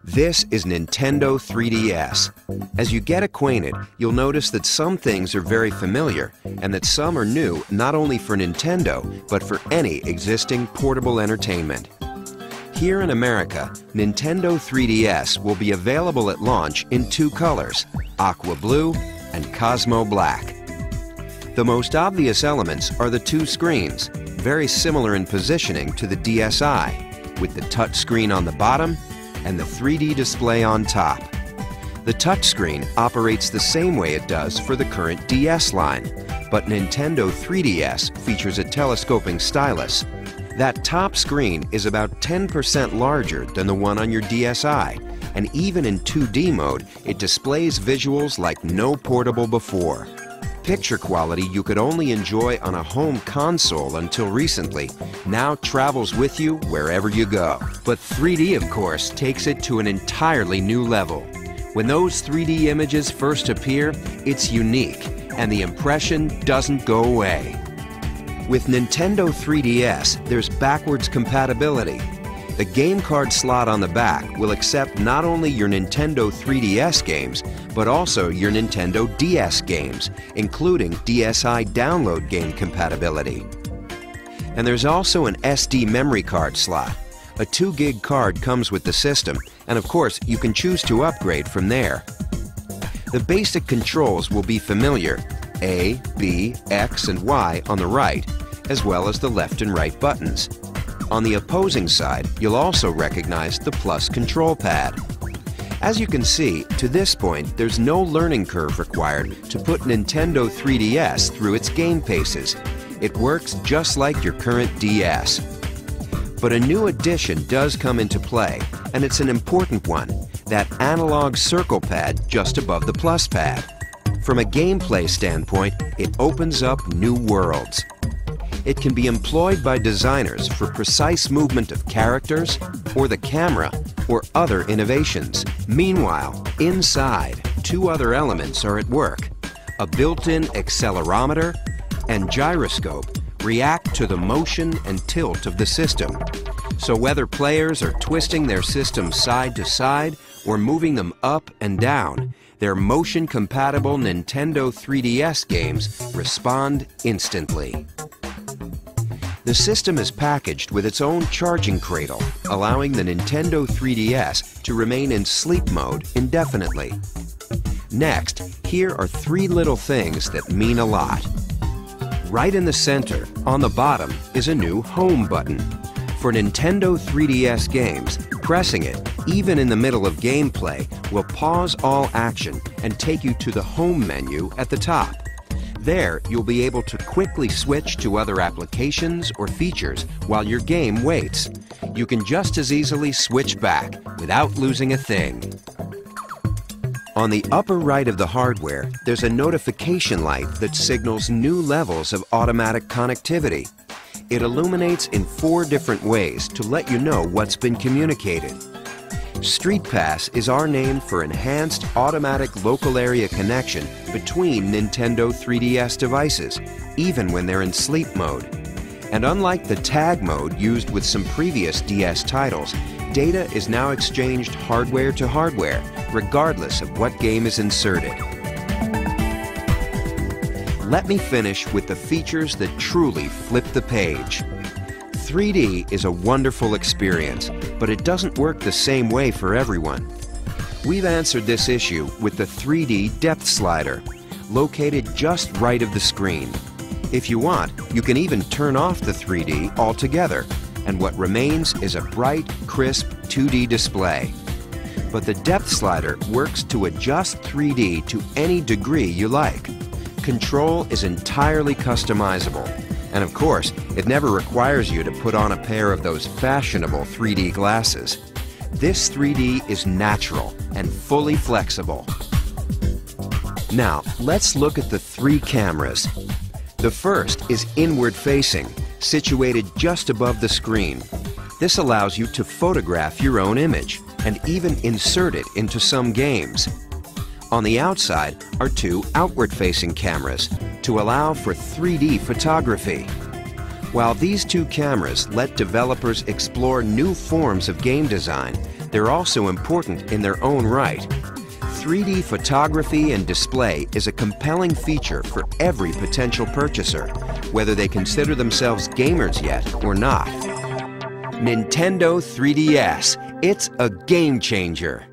This is Nintendo 3DS. As you get acquainted, you'll notice that some things are very familiar and that some are new not only for Nintendo, but for any existing portable entertainment. Here in America, Nintendo 3DS will be available at launch in two colors, Aqua Blue and Cosmo Black. The most obvious elements are the two screens, very similar in positioning to the DSi, with the touchscreen on the bottom and the 3D display on top. The touchscreen operates the same way it does for the current DS line, but Nintendo 3DS features a telescoping stylus. That top screen is about 10% larger than the one on your DSi, and even in 2D mode, it displays visuals like no portable before. Picture quality you could only enjoy on a home console until recently now travels with you wherever you go. But 3D, of course, takes it to an entirely new level. When those 3D images first appear, it's unique, and the impression doesn't go away. With Nintendo 3DS, there's backwards compatibility. The game card slot on the back will accept not only your Nintendo 3DS games, but also your Nintendo DS games, including DSi download game compatibility. And there's also an SD memory card slot. A 2 gig card comes with the system, and of course you can choose to upgrade from there. The basic controls will be familiar: A, B, X, and Y on the right, as well as the left and right buttons. On the opposing side, you'll also recognize the plus control pad. As you can see, to this point, there's no learning curve required to put Nintendo 3DS through its game paces. It works just like your current DS. But a new addition does come into play, and it's an important one: that analog circle pad just above the plus pad. From a gameplay standpoint, it opens up new worlds. It can be employed by designers for precise movement of characters, or the camera, or other innovations. Meanwhile, inside, two other elements are at work. A built-in accelerometer and gyroscope react to the motion and tilt of the system. So whether players are twisting their system side to side or moving them up and down, their motion-compatible Nintendo 3DS games respond instantly. The system is packaged with its own charging cradle, allowing the Nintendo 3DS to remain in sleep mode indefinitely. Next, here are three little things that mean a lot. Right in the center, on the bottom, is a new Home button. For Nintendo 3DS games, pressing it, even in the middle of gameplay, will pause all action and take you to the Home menu at the top. There, you'll be able to quickly switch to other applications or features while your game waits. You can just as easily switch back without losing a thing. On the upper right of the hardware, there's a notification light that signals new levels of automatic connectivity. It illuminates in 4 different ways to let you know what's been communicated. Street Pass is our name for enhanced automatic local area connection between Nintendo 3DS devices, even when they're in sleep mode. And unlike the tag mode used with some previous DS titles, data is now exchanged hardware to hardware, regardless of what game is inserted. Let me finish with the features that truly flip the page. 3D is a wonderful experience, but it doesn't work the same way for everyone. We've answered this issue with the 3D depth slider, located just right of the screen. If you want, you can even turn off the 3D altogether, and what remains is a bright, crisp 2D display. But the depth slider works to adjust 3D to any degree you like. Control is entirely customizable. And of course, it never requires you to put on a pair of those fashionable 3D glasses. This 3D is natural and fully flexible. Now, let's look at the 3 cameras. The first is inward-facing, situated just above the screen. This allows you to photograph your own image and even insert it into some games. On the outside are 2 outward-facing cameras to allow for 3D photography. While these 2 cameras let developers explore new forms of game design, they're also important in their own right. 3D photography and display is a compelling feature for every potential purchaser, whether they consider themselves gamers yet or not. Nintendo 3DS, it's a game changer.